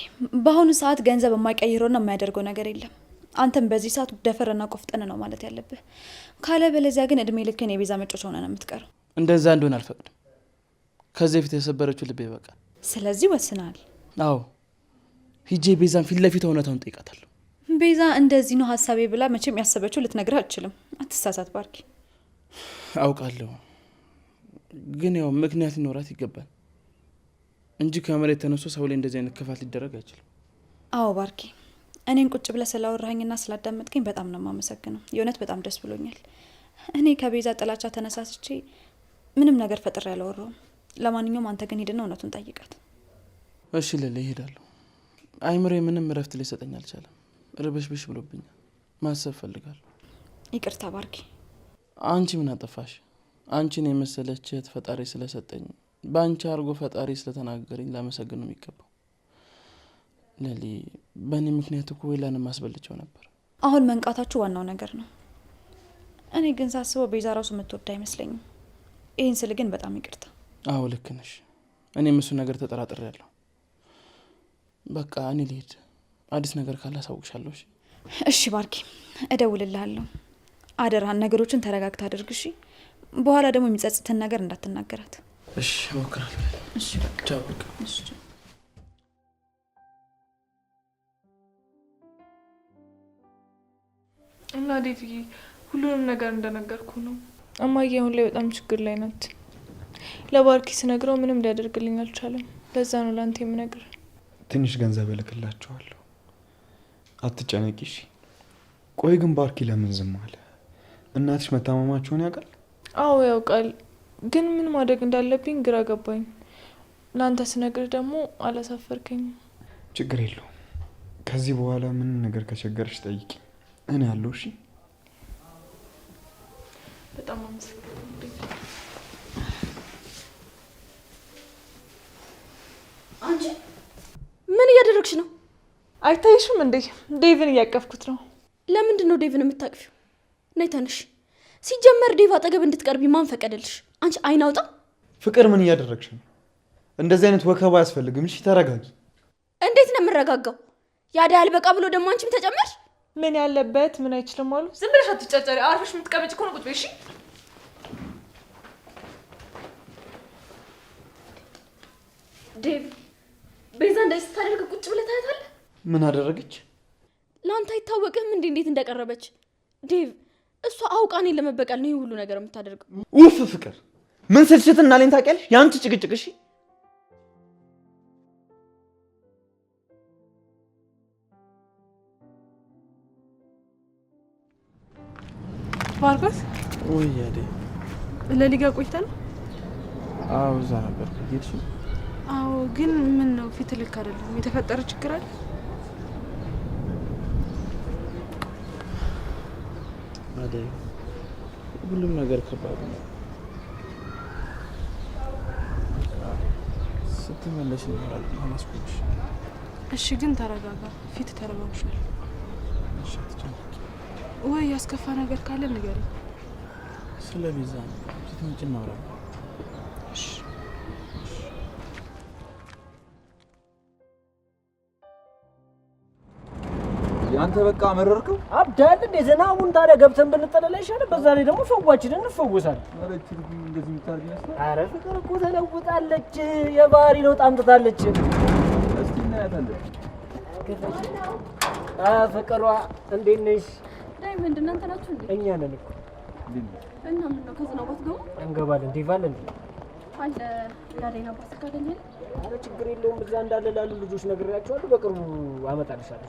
በአሁኑ ሰዓት ገንዘብ የማይቀይረውና የማያደርገው ነገር የለም። አንተም በዚህ ሰዓት ደፈርና ቆፍጠን ነው ማለት ያለብህ። ካለበለዚያ ግን እድሜ ልክን የቤዛ መጮች ሆነ ነው የምትቀረው። እንደዛ እንደሆነ አልፈቅድም። ከዚህ በፊት የሰበረችው ልቤ ይበቃል። ስለዚህ ወስናል? አዎ፣ ሂጄ ቤዛን ፊት ለፊት እውነታውን ጠይቃታለሁ። ቤዛ እንደዚህ ነው ሀሳቤ ብላ መቼም ያሰበችው ልትነግርህ አትችልም። አትሳሳት ባርኪ። አውቃለሁ፣ ግን ያው ምክንያት ሊኖራት ይገባል እንጂ ከመሬት ተነስቶ ሰው ላይ እንደዚህ አይነት ክፋት ሊደረግ አይችልም። አዎ ባርኪ፣ እኔን ቁጭ ብለህ ስላወራኸኝና ስላዳመጥከኝ በጣም ነው የማመሰግነው። የእውነት በጣም ደስ ብሎኛል። እኔ ከቤዛ ጥላቻ ተነሳስቼ ምንም ነገር ፈጥሬ አላወራውም። ለማንኛውም አንተ ግን ሄድና እውነቱን ጠይቃት። እሺ ልል እሄዳለሁ። አይምሬ ምንም እረፍት ሊሰጠኝ አልቻለም። ርብሽብሽ ብሎብኛል። ማሰብ ፈልጋለሁ። ይቅርታ ባርኪ። አንቺ ምን አጠፋሽ? አንቺን የመሰለች እህት ፈጣሪ ስለሰጠኝ፣ በአንቺ አርጎ ፈጣሪ ስለተናገረኝ ላመሰግን ነው የሚገባው። ለሊ በእኔ ምክንያት እኮ ሌላንም አስበልቸው ነበር። አሁን መንቃታችሁ ዋናው ነገር ነው። እኔ ግን ሳስበው ቤዛ ራሱ የምትወድ አይመስለኝም። ይህን ስል ግን በጣም ይቅርታ። አዎ ልክ ነሽ። እኔም እሱ ነገር ተጠራጥሬያለሁ። በቃ እኔ ልሄድ። አዲስ ነገር ካለ አሳውቅሻለሁ። እሺ ባርኪ፣ እደውልልሃለሁ። አደራህን ነገሮችን ተረጋግታ አድርግ እሺ። በኋላ ደግሞ የሚጸጽትን ነገር እንዳትናገራት። እሺ እሞክራለሁ። እሺ በቃ ቻው። በቃ እሺ። እና ዴቪ ሁሉንም ነገር እንደነገርኩ ነው። እማዬ አሁን ላይ በጣም ችግር ላይ ናት። ለባርኪ ስነግረው ምንም ሊያደርግልኝ አልቻለም። ለዛ ነው ላንተ የምነግርህ። ትንሽ ገንዘብ እልክላቸዋለሁ፣ አትጨነቂ እሺ። ቆይ ግን ባርኪ ለምን ዝም አለ? እናትሽ መታመማቸውን ያውቃል? አዎ ያውቃል፣ ግን ምን ማድረግ እንዳለብኝ ግራ ገባኝ። ለአንተ ስነግርህ ደግሞ አላሳፈርከኝም። ችግር የለውም። ከዚህ በኋላ ምን ነገር ከቸገረሽ ጠይቂ፣ እኔ ያለው እሺ። በጣም አመሰግናለሁ። አንቺ ምን እያደረግሽ ነው? አይታይሽም እንዴ? ዴቭን እያቀፍኩት ነው። ለምንድን ነው ዴቭን የምታቅፊው? ነይ ተነሽ። ሲጀመር ዴቭ አጠገብ እንድትቀርቢ ማን ፈቀደልሽ? አንቺ አይን አውጣ። ፍቅር ምን እያደረግሽ ነው? እንደዚህ አይነት ወከባ አያስፈልግም። እሺ ተረጋጊ። እንዴት ነው የምረጋጋው? ያዳ ያልበቃ ብሎ ደግሞ አንቺም ተጨመርሽ። ምን ያለበት ምን አይችልም አሉ። ዝም ብለሽ አትጫጫሪ። አርፈሽ የምትቀመጭ ከሆነ ቁጭ በይ እሺ። ዴቭ ቤዛ እንደዚህ ስታደርግ ቁጭ ብለህ ታያታለህ። ምን አደረገች? ለአንተ አይታወቅህም እንዴ እንዴት እንደቀረበች? ዴቭ እሷ አውቃ እኔን ለመበቀል ነው ይህ ሁሉ ነገር የምታደርገው። ውፍ ፍቅር ምን ስልችትና ሌን ታውቂያለሽ? የአንቺ ጭቅጭቅ እሺ። ማርቆስ ወይ ያዴ ለሊጋ ቆይታ ነው? አዎ እዛ ነበር። ጌትሽ? አዎ ግን ምን ነው ፊት ልክ አይደለም። የተፈጠረ ችግር አለ? አደይ ሁሉም ነገር ከባድ ነው። ስትመለሽ ይኖራል ማስቆሽ። እሺ ግን ተረጋጋ። ፊት ተረጋግሻል ወይ? ያስከፋ ነገር ካለ ንገሪ። ስለ ቤዛ ስትመጪ እናወራለን። አንተ በቃ መረርከው አብዳል እንደ ዝናቡን ታዲያ ገብተን ብንጠለል አይሻልም? በዛ ላይ ደግሞ ፈዋችንን እንፈወሳለን። ኧረ ትርጉ እንደዚህ የምታርግ ይመስላል። ኧረ ፍቅር እኮ ተለውጣለች፣ የባህሪ ለውጥ አምጥታለች። እስቲ እናያታለን። ፍቅሯ እንዴት ነሽ? ዳይመንድ እናንተ ናችሁ እንዴ? እኛ ነን እኮ። እና ምን ነው ከዝናቡ አትገቡ? እንገባለን። ዲቫለን አለ ያደና ባስ ካገኘን ኧረ ችግር የለውም። እዛ እንዳለ ላሉ ልጆች ነግሬያቸዋለሁ። በቅርቡ አመጣልሻለሁ።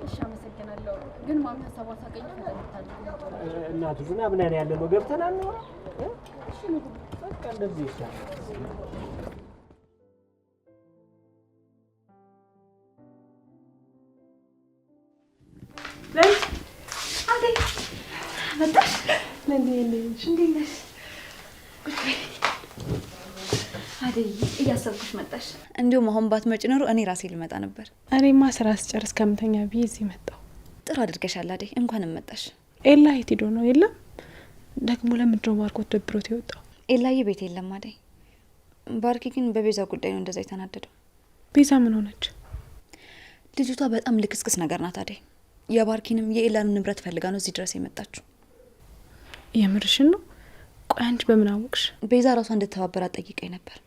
እሺ አመሰግናለሁ። ግን ማሚ ሀሳቧን ሳገኝ ፈታለሁ። እናቱ ዝናብ ነን ያለ ነው ገብተን አንወራ። እሺ ነው በቃ እንደዚህ ይሻላል። አደይ መጣሽ? እንዴት ነሽ? አደይ እያሰብኩሽ መጣሽ። እንዲሁም አሁን ባትመጪ ኖሮ እኔ ራሴ ልመጣ ነበር። እኔማ ስራ ስጨርስ ከምተኛ ብዬ እዚህ መጣሁ። ጥሩ አድርገሻል አደይ፣ እንኳንም መጣሽ። ኤላ የት ሄዶ ነው? የለም ደግሞ ለምንድን ነው ባርኮት ደብሮት የወጣው? ኤላዬ ቤት የለም አደይ። ባርኪ ግን በቤዛ ጉዳይ ነው እንደዛ የተናደደው። ቤዛ ምን ሆነች? ልጅቷ በጣም ልክስክስ ነገር ናት አደይ። የባርኪንም የኤላንም ንብረት ፈልጋ ነው እዚህ ድረስ የመጣችው። የምርሽን ነው? ቆይ አንቺ በምን አወቅሽ? ቤዛ ራሷ እንድተባበራት ጠይቀኝ ነበር።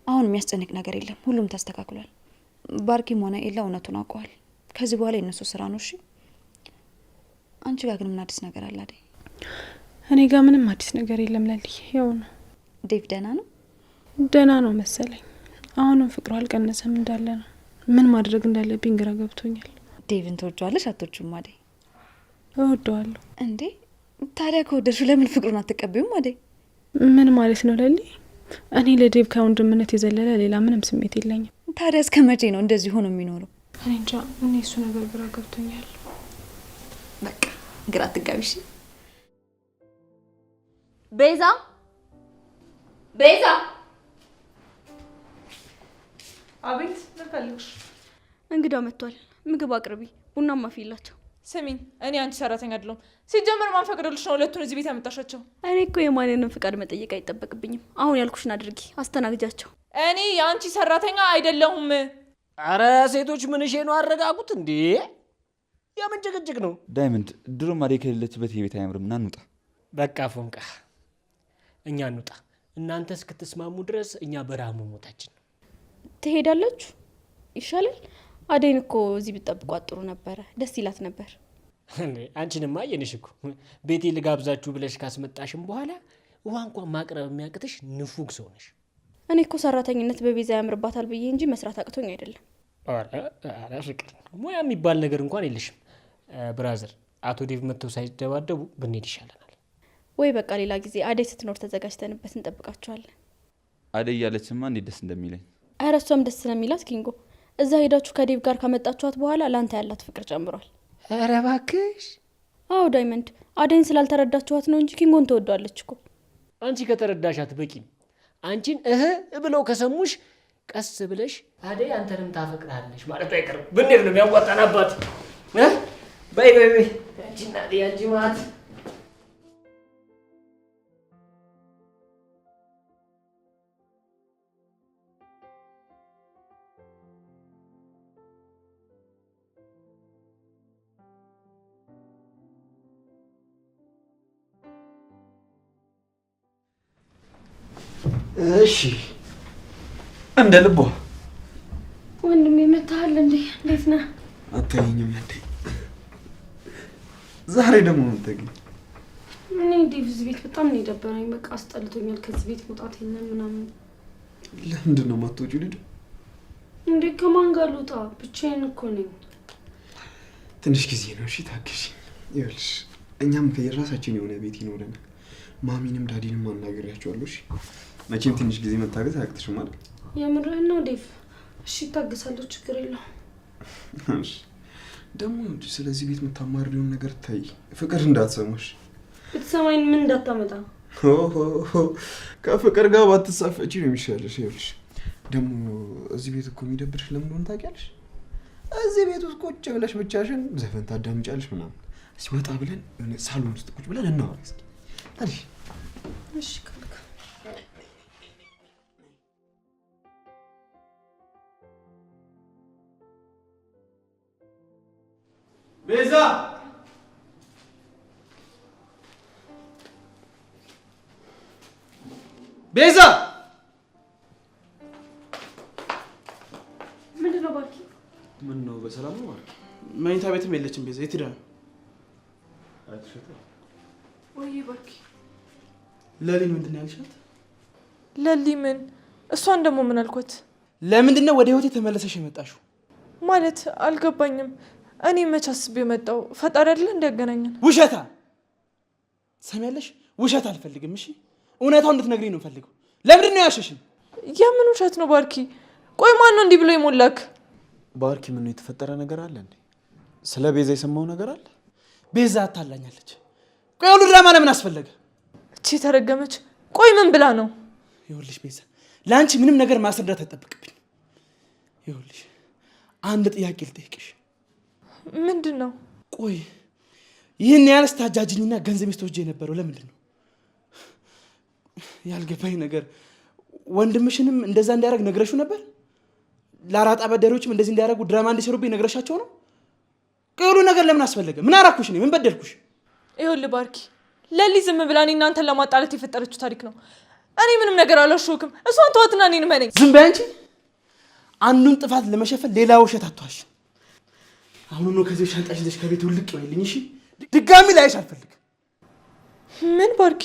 አሁን የሚያስጨንቅ ነገር የለም፣ ሁሉም ተስተካክሏል። ባርኪም ሆነ ኤላ እውነቱን አውቀዋል። ከዚህ በኋላ የነሱ ስራ ነው። እሺ አንቺ ጋር ግን ምን አዲስ ነገር አለ አደይ? እኔ ጋር ምንም አዲስ ነገር የለም ለሊ። ያው ነው። ዴቭ ደህና ነው? ደህና ነው መሰለኝ። አሁንም ፍቅሩ አልቀነሰም እንዳለ ነው። ምን ማድረግ እንዳለብኝ ግራ ገብቶኛል። ዴቭን ትወጂዋለሽ አትወጂውም አደይ? እወደዋለሁ። እንዴ ታዲያ ከወደድሽው ለምን ፍቅሩን አትቀበዩም አደይ? ምን ማለት ነው ለሊ? እኔ ለዴቭ ከወንድምነት የዘለለ ሌላ ምንም ስሜት የለኝም። ታዲያ እስከ መቼ ነው እንደዚህ ሆኖ የሚኖረው? እኔ እንጃ። እኔ እሱ ነገር ግራ ገብቶኛል። በቃ ግራ አትጋቢሽ። ቤዛ ቤዛ! አቤት ምን ፈልግሽ? እንግዳው መጥቷል። ምግብ አቅርቢ፣ ቡናም አፍይላቸው። ስሚኝ፣ እኔ አንቺ ሰራተኛ አይደለሁም። ሲጀመር ማን ፈቅዶልሽ ነው ሁለቱን እዚህ ቤት ያመጣሻቸው? እኔ እኮ የማንንም ፍቃድ መጠየቅ አይጠበቅብኝም። አሁን ያልኩሽን አድርጊ፣ አስተናግጃቸው። እኔ የአንቺ ሰራተኛ አይደለሁም። አረ ሴቶች ምንሽ ነው? አረጋጉት እንዴ! የምን ጭቅጭቅ ነው? ዳይመንድ ድሮም አደይ ከሌለችበት የቤት አያምርም። ና እንውጣ። በቃ ፎንቃ፣ እኛ እንውጣ። እናንተ እስክትስማሙ ድረስ እኛ በረሃ መሞታችን ነው። ትሄዳላችሁ? ይሻላል። አደይን እኮ እዚህ ብትጠብቋት ጥሩ ነበረ፣ ደስ ይላት ነበር። አንቺንማ አየንሽ እኮ ቤቴ ልጋብዛችሁ ብለሽ ካስመጣሽም በኋላ ውሃ እንኳን ማቅረብ የሚያቅትሽ ንፉግ ሰው ነሽ። እኔ እኮ ሰራተኝነት በቤዛ ያምርባታል ብዬ እንጂ መስራት አቅቶኝ አይደለም። ኧረ ፍቅር፣ ሙያ የሚባል ነገር እንኳን የለሽም። ብራዘር፣ አቶ ዴቭ መጥተው ሳይደባደቡ ብንሄድ ይሻለናል። ወይ በቃ ሌላ ጊዜ አደይ ስትኖር ተዘጋጅተንበት እንጠብቃችኋለን። አደይ እያለችማ እንዴት ደስ እንደሚለኝ። ኧረ እሷም ደስ ስለሚላት ኪንጎ፣ እዛ ሄዳችሁ ከዴቭ ጋር ካመጣችኋት በኋላ ለአንተ ያላት ፍቅር ጨምሯል። ኧረ እባክሽ። አዎ ዳይመንድ፣ አደይን ስላልተረዳችኋት ነው እንጂ ኪንጎን ትወዷለች እኮ። አንቺ ከተረዳሻት በቂ ነው። አንቺን ብለው ከሰሙሽ ቀስ ብለሽ አደይ አንተንም ታፈቅራለች ማለት አይቀርም። ብንሄድ ነው የሚያዋጣን። አባት በይ በይ በይ። አንቺ እናቴ፣ አንቺ ማት እሺ እንደ ልቧ ወንድሜ መታሃል እንዴ? እንዴት ነህ? አታየኝም እንዴ? ዛሬ ደግሞ ምን ተገኘ? እኔ ዴቭ እዚህ ቤት በጣም ነው የደበረኝ። በቃ አስጠልቶኛል። ከዚህ ቤት መውጣት የለም ምናምን። ለምንድን ነው የማትወጪው? ልጅ እንዴ ከማን ጋር ልውጣ? ብቻዬን እኮ ነኝ። ትንሽ ጊዜ ነው። እሺ ታግሺ። ይኸውልሽ እኛም የራሳችን የሆነ ቤት ይኖረናል። ማሚንም ዳዲንም አናግሬያቸዋለሁ። እሺ መቼም ትንሽ ጊዜ መታገስ አያቅትሽም ማለት የምርህን ነው ዴቭ? እሺ ታገሳለሁ፣ ችግር የለውም። እሺ ደግሞ ስለዚህ ቤት የምታማርሪውን ነገር ታይ፣ ፍቅር እንዳትሰሙሽ። ብትሰማኝ ምን እንዳታመጣ። ከፍቅር ጋር ባትሳፈጪ ነው የሚሻለሽ። ይኸውልሽ ደግሞ እዚህ ቤት እኮ የሚደብርሽ ለምን እንደሆነ ታውቂያለሽ? እዚህ ቤት ውስጥ ቁጭ ብለሽ ብቻሽን ዘፈን ታዳምጫለሽ ምናምን። እስኪ ወጣ ብለን ሳሎን ውስጥ ቁጭ ብለን እናወራ እስኪ። እሺ ካልክ ቤዛ ቤዛ ምንድን ነው ባርኪ? ምን ነው በሰላም ነው ማለት? መኝታ ቤትም የለችም ቤዛ። የት ሄዳ ነው? ወይ ባርኪ ለሊን ምንድን ነው ያልሻት? ለሊ ምን? እሷን ደግሞ ምን አልኳት? ለምንድን ነው ወደ ህይወቴ ተመለሰሽ የመጣሽው? ማለት አልገባኝም። እኔ መች አስቤ የመጣው ፈጣሪ አይደለ እንዲያገናኘን። ውሸታ ሰሚያለሽ? ውሸት አልፈልግም። እሺ እውነታው እንድትነግሪኝ ነው ፈልገው። ለምንድን ነው ያሸሽኝ? የምን ውሸት ነው ባርኪ? ቆይ ማን ነው እንዲህ ብሎ ይሞላክ? ባርኪ ምን ነው የተፈጠረ ነገር አለ እንዴ? ስለ ቤዛ የሰማው ነገር አለ? ቤዛ አታላኛለች። ቆይ ሁሉ ድራማ ለምን አስፈለገ? እቺ ተረገመች። ቆይ ምን ብላ ነው? ይኸውልሽ ቤዛ ለአንቺ ምንም ነገር ማስረዳት አይጠብቅብኝ። ይኸውልሽ አንድ ጥያቄ ልጠይቅሽ። ምንድን ነው? ቆይ ይህን ያህል ስታጃጅኝና ገንዘብ ስትወስጂ የነበረው ለምንድን ነው? ያልገባኝ ነገር ወንድምሽንም እንደዛ እንዲያደርግ ነግረሽው ነበር? ለአራጣ በዳሪዎችም እንደዚህ እንዲያደርጉ ድራማ እንዲሰሩብኝ ነግረሻቸው ነው? ቆይ ሁሉ ነገር ለምን አስፈለገ? ምን አራኩሽ ነው? ምን በደልኩሽ? ይኸውልህ ባርኪ ለሊ ዝም ብላ እኔ እናንተን ለማጣላት የፈጠረችው ታሪክ ነው። እኔ ምንም ነገር አላሸውክም። እሷን ተዋትና እኔን መነኝ። ዝም በይ አንቺ። አንዱን ጥፋት ለመሸፈን ሌላ ውሸት አትዋሽ። አሁን ነው ከዚህ ሻንጣሽ ይዘሽ ከቤት ውልቅ ይልኝ። እሺ ድጋሚ ላይሽ አልፈልግም። ምን ባርኪ?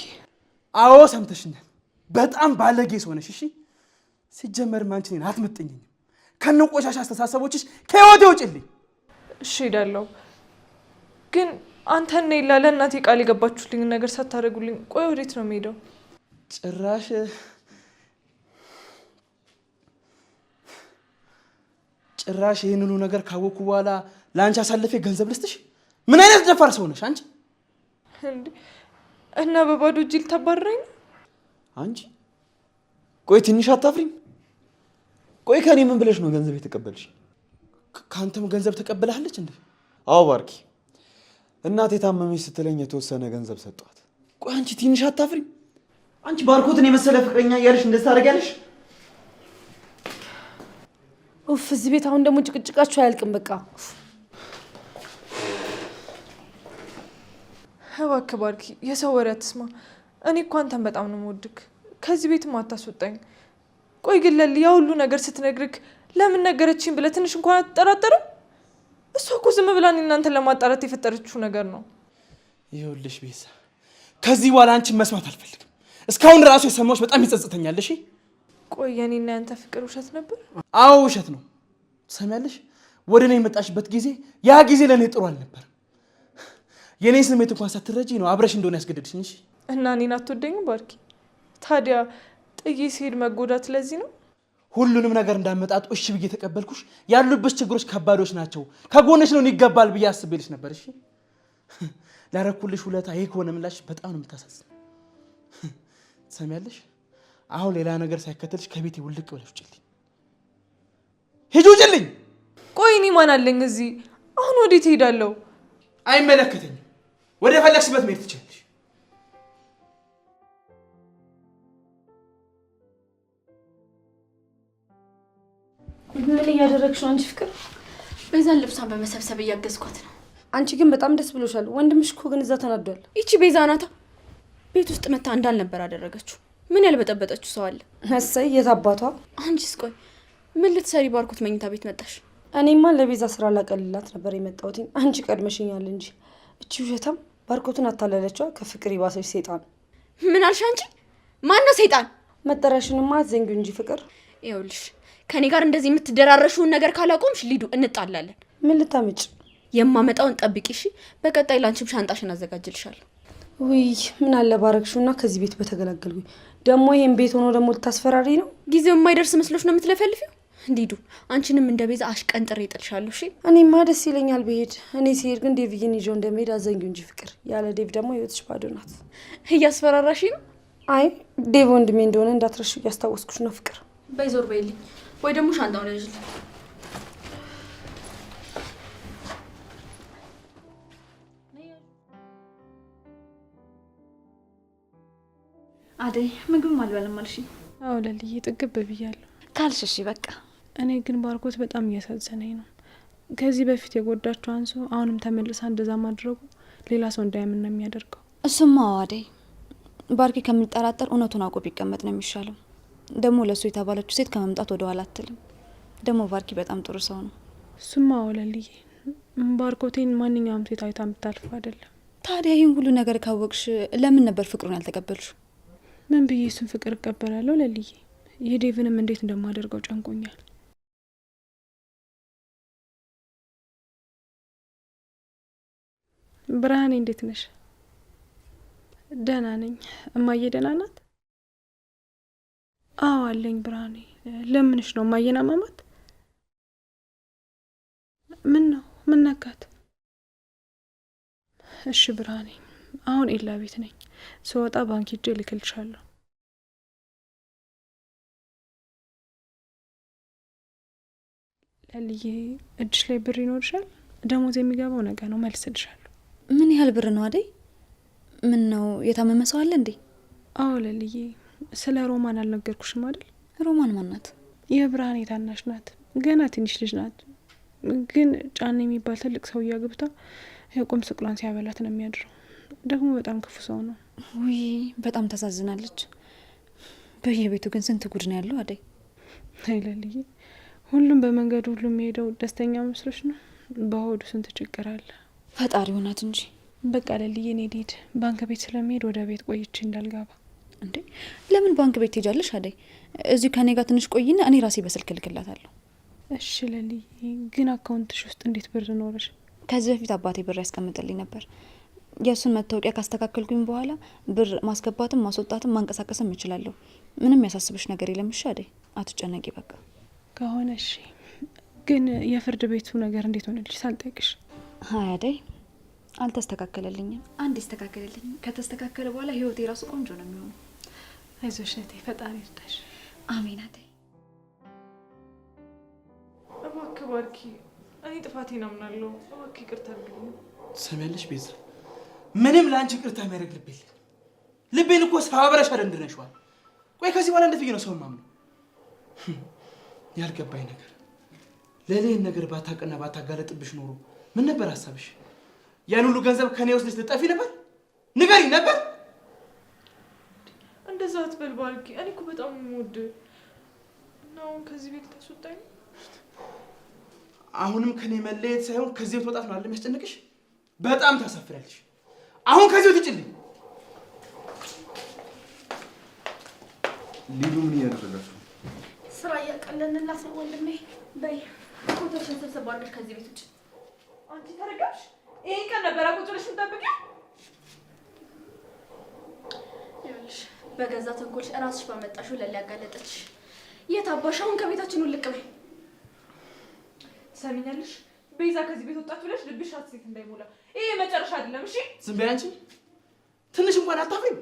አዎ ሰምተሽኛል። በጣም ባለጌ ሰው ነሽ። እሺ ሲጀመር አንቺ እኔን አትመጥኝም። ከነ ቆሻሻ አስተሳሰቦችሽ ከህይወቴ ውጭልኝ። እሺ ሄዳለሁ። ግን አንተና ይላ ለእናቴ ቃል የገባችሁልኝ ነገር ሳታደርጉልኝ ቆይ ወዴት ነው የምሄደው? ጭራሽ ይህን ሁሉ ነገር ካወቅኩ በኋላ ለአንቺ አሳልፌ ገንዘብ ልስጥሽ? ምን አይነት ደፋር ሰው ነሽ አንቺ? እና በባዶ እጅ ልታባርረኝ? አንቺ ቆይ ትንሽ አታፍሪም? ቆይ ከኔ ምን ብለሽ ነው ገንዘብ የተቀበልሽ? ከአንተም ገንዘብ ተቀበላለች እንዴ? አዎ ባርኪ፣ እናቴ ታመመች ስትለኝ የተወሰነ ገንዘብ ሰጧት። ቆይ አንቺ ትንሽ አታፍሪም? አንቺ ባርኮትን የመሰለ ፍቅረኛ እያለሽ እንደዚህ ታደርጊያለሽ? ኡፍ፣ እዚህ ቤት አሁን ደግሞ ጭቅጭቃችሁ አያልቅም። በቃ እባክህ ባርኪ የሰው ወሬ አትስማ። እኔ እኮ አንተን በጣም ነው የምወድክ። ከዚህ ቤትም አታስወጣኝ። ቆይ ግን ለሊ ያ ሁሉ ነገር ስትነግርክ ለምን ነገረችኝ ብለህ ትንሽ እንኳን አትጠራጠርም? እሷ እኮ ዝም ብላ እኔ እናንተን ለማጣላት የፈጠረችው ነገር ነው። ይኸውልሽ ቤዛ፣ ከዚህ በኋላ አንቺን መስማት አልፈልግም። እስካሁን ራሱ የሰማሁሽ በጣም ይጸጽተኛል። እሺ ቆይ የኔና ያንተ ፍቅር ውሸት ነበር? አዎ ውሸት ነው። ትሰሚያለሽ? ወደ እኔ የመጣሽበት ጊዜ ያ ጊዜ ለእኔ ጥሩ አልነበረም። የእኔ ስሜት እንኳን ሳትረጂ ነው አብረሽ እንደሆነ ያስገደድሽኝ። እሺ እና እኔን አትወደኝም ባርኪ? ታዲያ ጥዬ ሲሄድ መጎዳት ለዚህ ነው? ሁሉንም ነገር እንዳመጣጡ እሺ ብዬ ተቀበልኩሽ። ያሉበት ችግሮች ከባዶች ናቸው፣ ከጎንሽ ነው ይገባል ብዬ አስቤልሽ ነበር። እሺ ላረኩልሽ ውለታ ይሄ ከሆነ ምላሽ በጣም ነው የምታሳዝን። ትሰሚያለሽ? አሁን ሌላ ነገር ሳይከተልሽ ከቤቴ ውልቅ ብለሽ ውጭልኝ። ሂጂ ውጭልኝ። ቆይ እኔ ማን አለኝ እዚህ? አሁን ወዴት እሄዳለሁ? አይመለከተኝም። ወደ ፈለግሽበት መሄድ ትችላለሽ። ምን እያደረግሽ ነው አንቺ ፍቅር? ቤዛን ልብሷን በመሰብሰብ እያገዝኳት ነው። አንቺ ግን በጣም ደስ ብሎሻል። ወንድምሽ እኮ ግን እዛ ተናዷል። ይቺ ቤዛ ናታ። ቤት ውስጥ መታ እንዳልነበር አደረገችው። ምን ያልበጠበጠችው ሰው አለ? እሰይ የት አባቷ። አንቺስ ቆይ ምን ልትሰሪ ባርኮት መኝታ ቤት መጣሽ? እኔማ ለቤዛ ስራ ላቀልላት ነበር የመጣሁት። አንቺ ቀድመሽኛል እንጂ። እቺ ውሸታም ባርኮትን አታለለችዋ። ከፍቅር ይባሰች ሰይጣን። ምን አልሽ አንቺ? ማን ነው ሰይጣን? መጠሪያሽንማ አትዘንጊው እንጂ ፍቅር። ይኸውልሽ ከኔ ጋር እንደዚህ የምትደራረሽውን ነገር ካላቆምሽ ሊዱ እንጣላለን። ምን ልታመጭ? የማመጣውን ጠብቂ እሺ። በቀጣይ ላንቺም ሻንጣሽን አዘጋጅልሻለሁ። ውይ ምን አለ ባረክሹና ከዚህ ቤት በተገላገልኩኝ። ደግሞ ይሄን ቤት ሆኖ ደግሞ ልታስፈራሪ ነው? ጊዜው የማይደርስ መስሎሽ ነው የምትለፈልፊው? ሊዱ አንቺንም እንደ ቤዛ አሽቀንጥሬ እጥልሻለሁ። እሺ እኔማ ደስ ይለኛል ብሄድ። እኔ ሲሄድ ግን ዴቪዬን ይዤው እንደምሄድ አዘንጊው እንጂ ፍቅር። ያለ ዴቭ ደግሞ ህይወትሽ ባዶ ናት። እያስፈራራሽ ነው? አይ ዴቭ ወንድሜ እንደሆነ እንዳትረሺው እያስታወስኩሽ ነው ፍቅር። በይ ዞር በይልኝ፣ ወይ ደግሞ ሻንጣውን ያዥልኝ። አደይ ምግብ አልበላም አልሽኝ? አዎ ለልዬ ጥግብ ብያለሁ ካልሽ እሺ በቃ። እኔ ግን ባርኮት በጣም እያሳዘነኝ ነው። ከዚህ በፊት የጎዳቸው አንሶ አሁንም ተመልሳ እንደዛ ማድረጉ ሌላ ሰው እንዳያምን ነው የሚያደርገው። እሱማ አደይ ባርኪ ከሚጠራጠር እውነቱን አውቆ ቢቀመጥ ነው የሚሻለው። ደግሞ ለሱ የተባለችው ሴት ከመምጣት ወደ ኋላ አትልም። ደግሞ ባርኪ በጣም ጥሩ ሰው ነው። እሱማ ወለልዬ ባርኮቴን ማንኛውም ሴት አይታ የምታልፈው አይደለም። ታዲያ ይህን ሁሉ ነገር ካወቅሽ ለምን ነበር ፍቅሩን ያልተቀበልሽ? ምን ብዬ እሱን ፍቅር እቀበላለሁ ለልዬ? የዴቭንም እንዴት እንደማደርገው ጨንቆኛል። ብርሃኔ እንዴት ነሽ? ደህና ነኝ። እማዬ ደህና ናት? አዎ አለኝ ብርሃኔ። ለምንሽ ነው እማዬን አማማት? ምን ነው ምን ነካት? እሺ ብርሃኔ አሁን ኤላ ቤት ነኝ። ስወጣ ባንክ ሄጄ እልክልሻለሁ። ለልዬ እጅሽ ላይ ብር ይኖርሻል? ደሞዝ የሚገባው ነገ ነው፣ መልስልሻለሁ። ምን ያህል ብር ነው አደይ? ምን ነው የታመመ ሰው አለ እንዴ? አዎ ለልዬ፣ ስለ ሮማን አልነገርኩሽም አይደል? ሮማን ማን ናት? የብርሃኔ ታናሽ ናት። ገና ትንሽ ልጅ ናት። ግን ጫኔ የሚባል ትልቅ ሰው እያግብታ የቁም ስቅሏን ሲያበላት ነው የሚያድረው። ደግሞ በጣም ክፉ ሰው ነው። ውይ በጣም ታሳዝናለች። በየቤቱ ግን ስንት ጉድ ነው ያለው አደይ። አይለልዬ፣ ሁሉም በመንገዱ ሁሉ የሚሄደው ደስተኛ መስሎች ነው። በሆዱ ስንት ችግር አለ። ፈጣሪ ሆናት እንጂ። በቃ ለልዬ እኔ ልሂድ። ባንክ ቤት ስለሚሄድ ወደ ቤት ቆይቼ እንዳልገባ። እንዴ ለምን ባንክ ቤት ትሄጃለሽ አደይ? እዚሁ ከኔ ጋር ትንሽ ቆይና እኔ ራሴ በስልክ እልክላታለሁ። እሺ ለልዬ፣ ግን አካውንትሽ ውስጥ እንዴት ብር ኖረሽ? ከዚህ በፊት አባቴ ብር ያስቀምጥልኝ ነበር። የእሱን መታወቂያ ካስተካከልኩኝ በኋላ ብር ማስገባትም ማስወጣትም ማንቀሳቀስም እችላለሁ። ምንም ያሳስብሽ ነገር የለም። እሺ አደይ አትጨነቂ በቃ። ከሆነ እሺ። ግን የፍርድ ቤቱ ነገር እንዴት ሆነልሽ ሳልጠይቅሽ? ሀይ አደይ አልተስተካከለልኝም። አንድ ይስተካከለልኝ። ከተስተካከለ በኋላ ህይወቴ ራሱ ቆንጆ ነው የሚሆነው። አይዞሽ እህቴ፣ ፈጣሪ ይርዳሽ። አሜን አደይ። እባክህ ባርኪ፣ እኔ ጥፋቴን አምናለሁ። እባክህ ይቅርታ አድርግልኝ። ሰሚያለሽ ቤዛ፣ ምንም ለአንቺ ይቅርታ የሚያደርግ ልብ የለም። ልቤን እኮ ሳበረሽ አደንድነሽዋል። ቆይ ከዚህ በኋላ እንዴት ብዬ ነው ሰው ማምነው? ያልገባኝ ነገር ለሌን ነገር ባታቀና ባታጋለጥብሽ ኖሮ ምን ነበር ሀሳብሽ? ያን ሁሉ ገንዘብ ከኔ ወስደሽ ልጠፊ ነበር? ንገሪኝ ነበር። እንደዛ አትበል ባርኪ፣ እኔ እኮ በጣም የምወድህ እና አሁን ከዚህ ቤት ታስወጣኝ? አሁንም ከኔ መለየት ሳይሆን ከዚህ ቤት መውጣት ነው አይደል የሚያስጨንቅሽ? በጣም ታሳፍራለሽ። አሁን ከዚህ ቤት ውጭልኝ። ሊዱ ምን እያደረጋችሁ? ስራ እያቀለንላት ነው ወንድሜ። በይ ፎቶሽን ሰብሰብ አድርገሽ ከዚህ ቤት ውጭ። አንቺ ተረጋግሽ። ይሄን ቀን ነበር ቁጭ ብለሽ የምጠብቂው? ይኸውልሽ በገዛ ተንኮልሽ እራስሽ ባመጣሽው ለሊ ያጋለጠችሽ። የት አባሽ አሁን ከቤታችን ውልቅ በይ። ትሰሚኛለሽ? ቤዛ ከዚህ ቤት ወጣች ብለሽ ልብሽ ሴት እንዳይሞላ። ይሄ መጨረሻ አይደለም። እሺ ዝም በይ አንቺ። ትንሽ እንኳን አታፍሪም?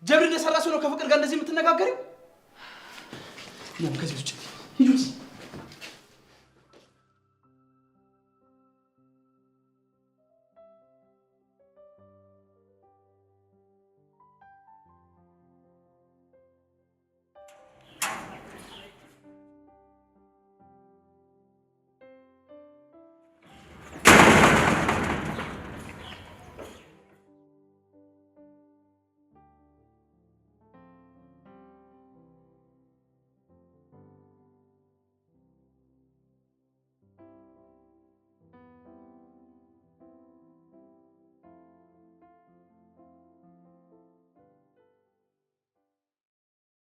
ጀብር እንደሰራ ሰው ነው ከፍቅር ጋር እንደዚህ የምትነጋገሪው? ከዚህ ውጭ ሂጂ።